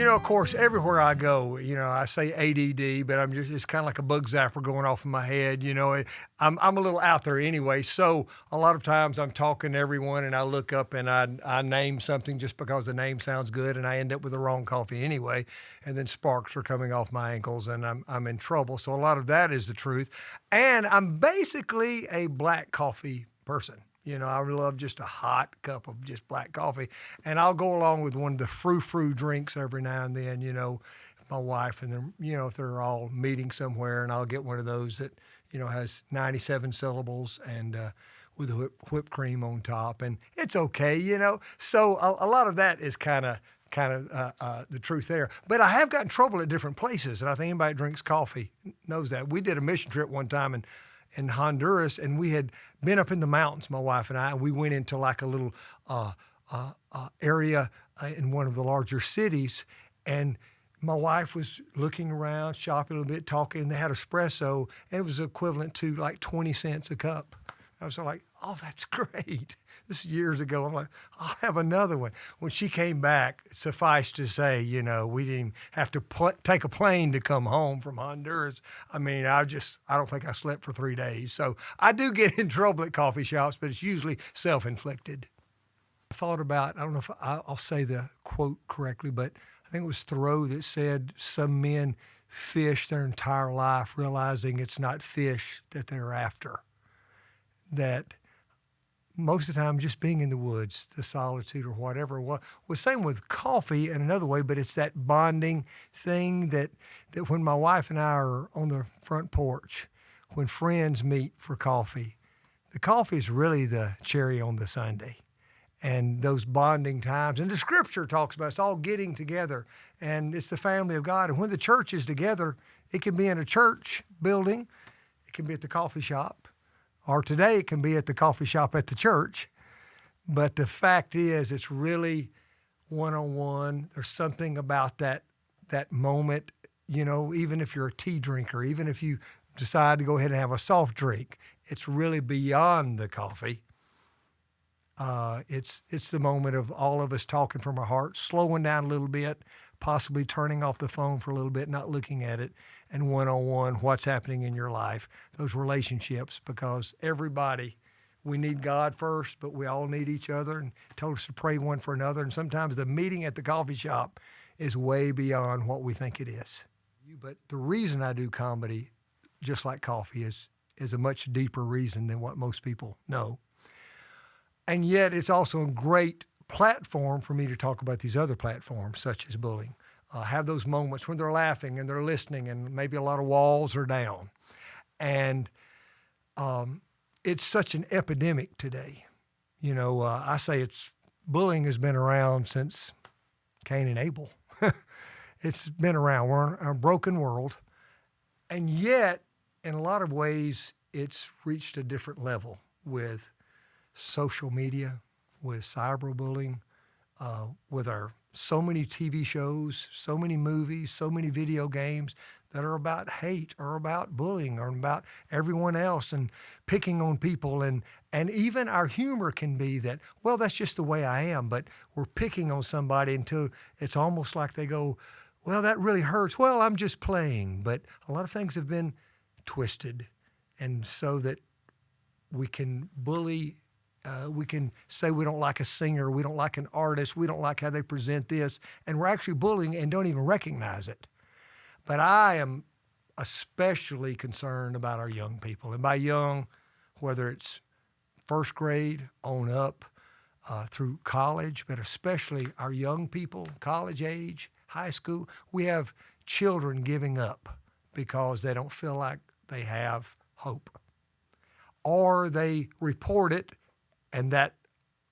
Of course, everywhere I go, I say ADD, but it's kind of like a bug zapper going off in my head. I'm a little out there anyway. So a lot of times I'm talking to everyone and I look up and I name something just because the name sounds good and I end up with the wrong coffee anyway. And then sparks are coming off my ankles and I'm in trouble. So a lot of that is the truth. And I'm basically a black coffee person. I love just a hot cup of just black coffee. And I'll go along with one of the frou-frou drinks every now and then, my wife and them, if they're all meeting somewhere, and I'll get one of those that, has 97 syllables and with whipped cream on top. And it's okay, So a lot of that is kind of the truth there. But I have gotten in trouble at different places, and I think anybody that drinks coffee knows that. We did a mission trip one time in Honduras, and we had been up in the mountains, my wife and I, and we went into like a little area in one of the larger cities, and my wife was looking around, shopping a little bit, talking, and they had espresso, and it was equivalent to like 20 cents a cup. I was like, oh, that's great. This is years ago. I'm like, I'll have another one. When she came back, suffice to say, we didn't have to take a plane to come home from Honduras. I mean, I don't think I slept for 3 days. So I do get in trouble at coffee shops, but it's usually self-inflicted. I thought about, I don't know if I'll say the quote correctly, but I think it was Thoreau that said some men fish their entire life realizing it's not fish that they're after. That most of the time, just being in the woods, the solitude or whatever, was same with coffee in another way, but it's that bonding thing that when my wife and I are on the front porch, when friends meet for coffee, the coffee is really the cherry on the sundae. And those bonding times, and the scripture talks about us all getting together, and it's the family of God. And when the church is together, it can be in a church building, it can be at the coffee shop, or today it can be at the coffee shop at the church. But the fact is, it's really one-on-one. There's something about that moment, even if you're a tea drinker, even if you decide to go ahead and have a soft drink, it's really beyond the coffee. It's the moment of all of us talking from our hearts, slowing down a little bit, possibly turning off the phone for a little bit, not looking at it, and one-on-one, what's happening in your life, those relationships, because we need God first, but we all need each other, and told us to pray one for another. And sometimes the meeting at the coffee shop is way beyond what we think it is. But the reason I do comedy, just like coffee, is a much deeper reason than what most people know. And yet it's also a great platform for me to talk about these other platforms, such as bullying. Have those moments when they're laughing and they're listening and maybe a lot of walls are down. And it's such an epidemic today. I say bullying has been around since Cain and Abel. It's been around. We're in a broken world. And yet, in a lot of ways, it's reached a different level with social media, with cyberbullying, with our so many TV shows, so many movies, so many video games that are about hate or about bullying or about everyone else and picking on people. And even our humor can be that, well, that's just the way I am, but we're picking on somebody until it's almost like they go, well, that really hurts. Well, I'm just playing. But a lot of things have been twisted, and so that we can bully. We can say we don't like a singer, we don't like an artist, we don't like how they present this, and we're actually bullying and don't even recognize it. But I am especially concerned about our young people. And by young, whether it's first grade on up through college, but especially our young people, college age, high school, we have children giving up because they don't feel like they have hope. Or they report it and that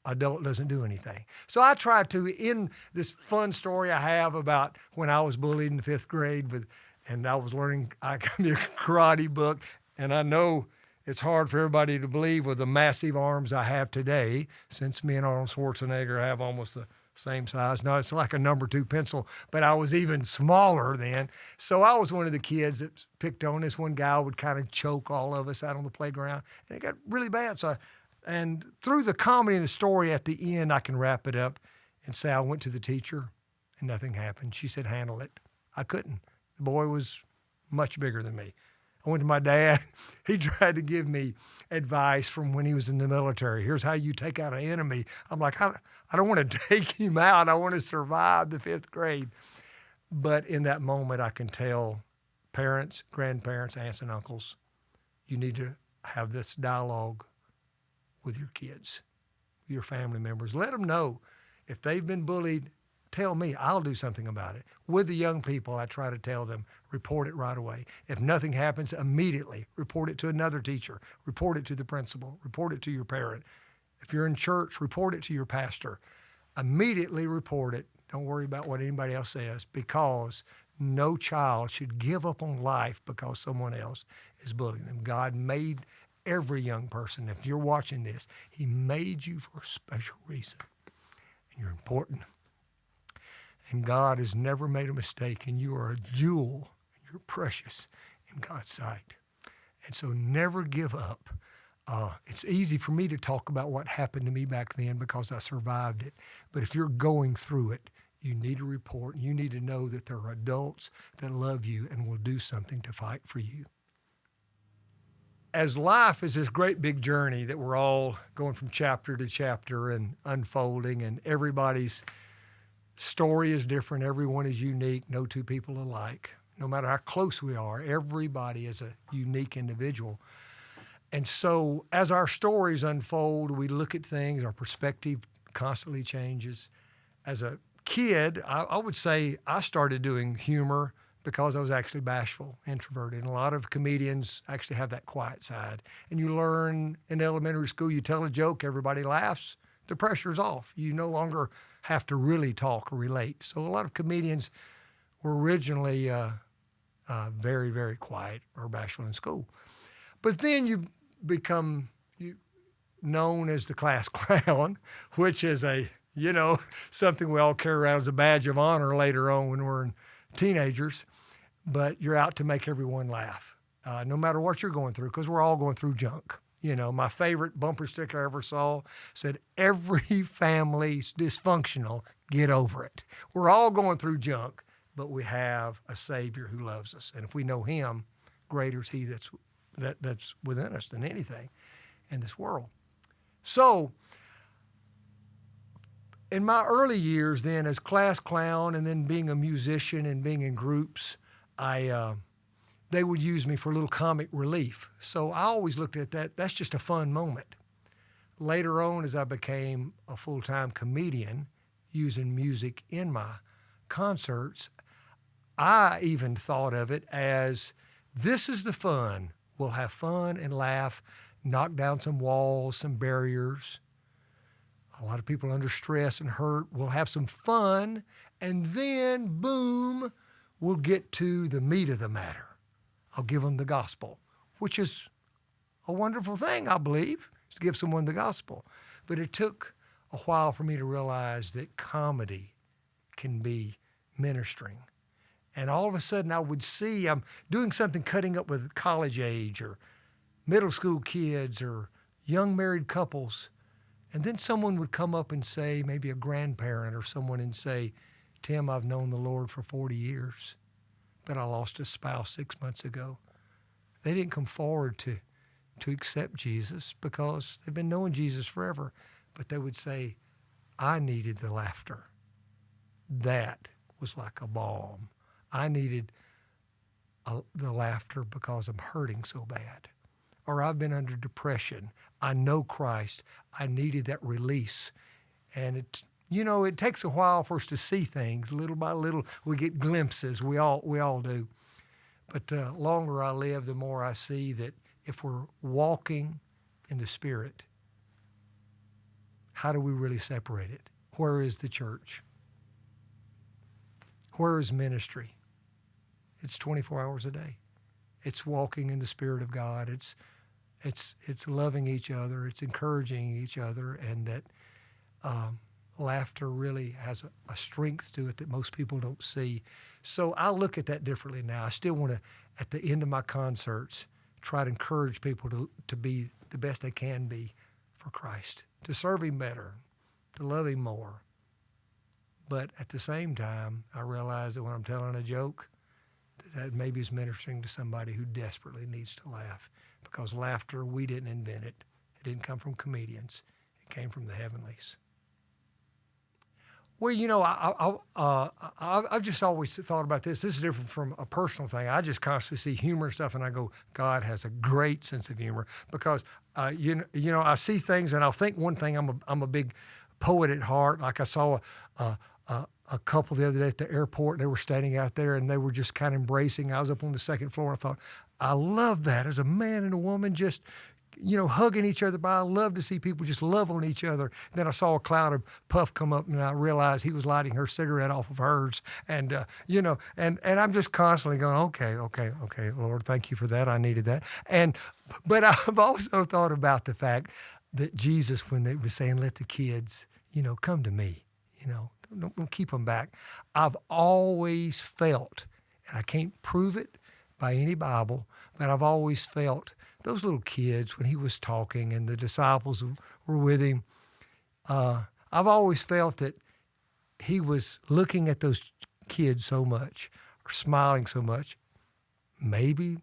adult doesn't do anything. So I try to, in this fun story I have about when I was bullied in the 5th grade, and I was learning a karate book, and I know it's hard for everybody to believe with the massive arms I have today, since me and Arnold Schwarzenegger have almost the same size. No, it's like a number 2 pencil, but I was even smaller then. So I was one of the kids that picked on this. One guy would kind of choke all of us out on the playground, and it got really bad. And through the comedy and the story at the end, I can wrap it up and say I went to the teacher and nothing happened. She said, handle it. I couldn't. The boy was much bigger than me. I went to my dad. He tried to give me advice from when he was in the military. Here's how you take out an enemy. I'm like, I don't want to take him out. I want to survive the 5th grade. But in that moment, I can tell parents, grandparents, aunts, and uncles, you need to have this dialogue with your kids, with your family members. Let them know if they've been bullied. Tell me, I'll do something about it. With the young people, I try to tell them, report it right away. If nothing happens, immediately report it to another teacher, report it to the principal, report it to your parent. If you're in church, report it to your pastor. Immediately report it. Don't worry about what anybody else says, because no child should give up on life because someone else is bullying them. God made every young person. If you're watching this, he made you for a special reason, and you're important. And God has never made a mistake, and you are a jewel, and you're precious in God's sight. And so never give up. It's easy for me to talk about what happened to me back then because I survived it. But if you're going through it, you need to report. You need to know that there are adults that love you and will do something to fight for you. As life is this great big journey that we're all going from chapter to chapter and unfolding, and everybody's story is different. Everyone is unique. No two people alike. No matter how close we are, everybody is a unique individual. And so as our stories unfold, we look at things, our perspective constantly changes. As a kid, I would say I started doing humor because I was actually bashful, introverted. And a lot of comedians actually have that quiet side. And you learn in elementary school, you tell a joke, everybody laughs, the pressure's off. You no longer have to really talk or relate. So a lot of comedians were originally very, very quiet or bashful in school. But then you become known as the class clown, which is something we all carry around as a badge of honor later on when we're teenagers. But you're out to make everyone laugh, no matter what you're going through, because we're all going through junk. My favorite bumper sticker I ever saw said, every family's dysfunctional, get over it. We're all going through junk, but we have a Savior who loves us. And if we know him, greater is he that's within us than anything in this world. So in my early years then as class clown and then being a musician and being in groups, they would use me for a little comic relief. So I always looked at that. That's just a fun moment. Later on, as I became a full-time comedian using music in my concerts, I even thought of it as, this is the fun. We'll have fun and laugh, knock down some walls, some barriers. A lot of people under stress and hurt. We'll have some fun, and then, boom, we'll get to the meat of the matter. I'll give them the gospel, which is a wonderful thing, I believe, to give someone the gospel. But it took a while for me to realize that comedy can be ministering. And all of a sudden I would see I'm doing something cutting up with college age or middle school kids or young married couples. And then someone would come up and say, maybe a grandparent or someone, and say, Tim, I've known the Lord for 40 years. But I lost a spouse 6 months ago. They didn't come forward to accept Jesus because they've been knowing Jesus forever. But they would say, I needed the laughter. That was like a balm. I needed the laughter because I'm hurting so bad. Or I've been under depression. I know Christ. I needed that release. And it takes a while for us to see things. Little by little, we get glimpses. We all do. But the longer I live, the more I see that if we're walking in the Spirit, how do we really separate it? Where is the church? Where is ministry? It's 24 hours a day. It's walking in the Spirit of God. It's loving each other. It's encouraging each other, and that laughter really has a strength to it that most people don't see. So I look at that differently now. I still want to, at the end of my concerts, try to encourage people to be the best they can be for Christ, to serve him better, to love him more. But at the same time, I realize that when I'm telling a joke, that maybe is ministering to somebody who desperately needs to laugh, because laughter, we didn't invent it. It didn't come from comedians. It came from the heavenlies. Well, I've just always thought about this. This is different from a personal thing. I just constantly see humor and stuff, and I go, God has a great sense of humor, because, I see things and I'll think one thing. I'm a big poet at heart. Like I saw a couple the other day at the airport. They were standing out there and they were just kind of embracing. I was up on the second floor. And I thought, I love that as a man and a woman just, hugging each other. But I love to see people just love on each other. And then I saw a cloud of puff come up, and I realized he was lighting her cigarette off of hers. And, and I'm just constantly going, okay, Lord, thank you for that. I needed that. But I've also thought about the fact that Jesus, when they were saying, let the kids, come to me, don't keep them back. I've always felt, and I can't prove it by any Bible, but I've always felt those little kids when he was talking and the disciples were with him, I've always felt that he was looking at those kids so much, or smiling so much, maybe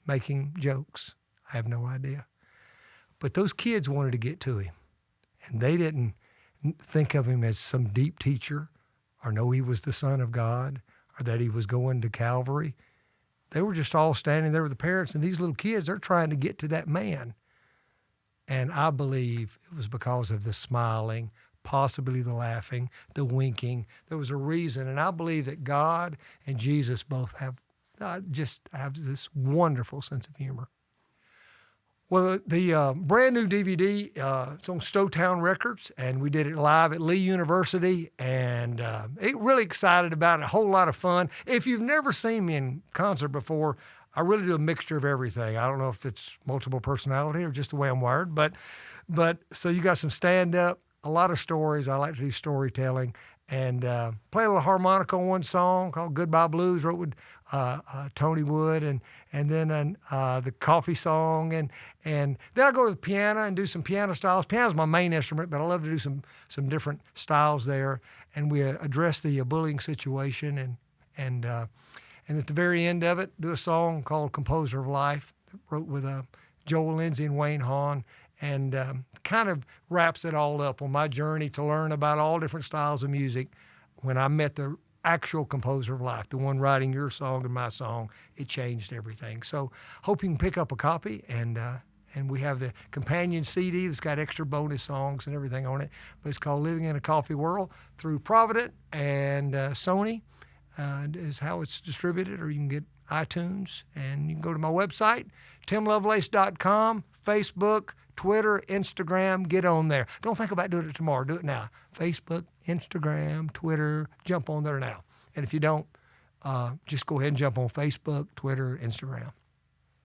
making jokes. I have no idea. But those kids wanted to get to him, and they didn't think of him as some deep teacher, or know he was the Son of God, or that he was going to Calvary. They were just all standing there with the parents, and these little kids, they're trying to get to that man. And I believe it was because of the smiling, possibly the laughing, the winking. There was a reason, and I believe that God and Jesus both have this wonderful sense of humor. Well, the brand new DVD, it's on Stowtown Records, and we did it live at Lee University, and really excited about it, a whole lot of fun. If you've never seen me in concert before, I really do a mixture of everything. I don't know if it's multiple personality or just the way I'm wired, but so you got some stand-up, a lot of stories. I like to do storytelling, and play a little harmonica on one song called Goodbye Blues, wrote with Tony Wood, and then the coffee song, and then I go to the piano and do some piano styles. Piano's my main instrument, but I love to do some different styles there, and we address the bullying situation, and at the very end of it, do a song called Composer of Life, wrote with Joel Lindsay and Wayne Hahn, and kind of wraps it all up on my journey to learn about all different styles of music. When I met the actual composer of life, the one writing your song and my song, it changed everything. So hope you can pick up a copy, and we have the companion CD that's got extra bonus songs and everything on it. But it's called Living in a Coffee World through Provident and Sony is how it's distributed, or you can get iTunes, and you can go to my website, timlovelace.com, Facebook, Twitter, Instagram, get on there. Don't think about doing it tomorrow. Do it now. Facebook, Instagram, Twitter, jump on there now. And if you don't, just go ahead and jump on Facebook, Twitter, Instagram.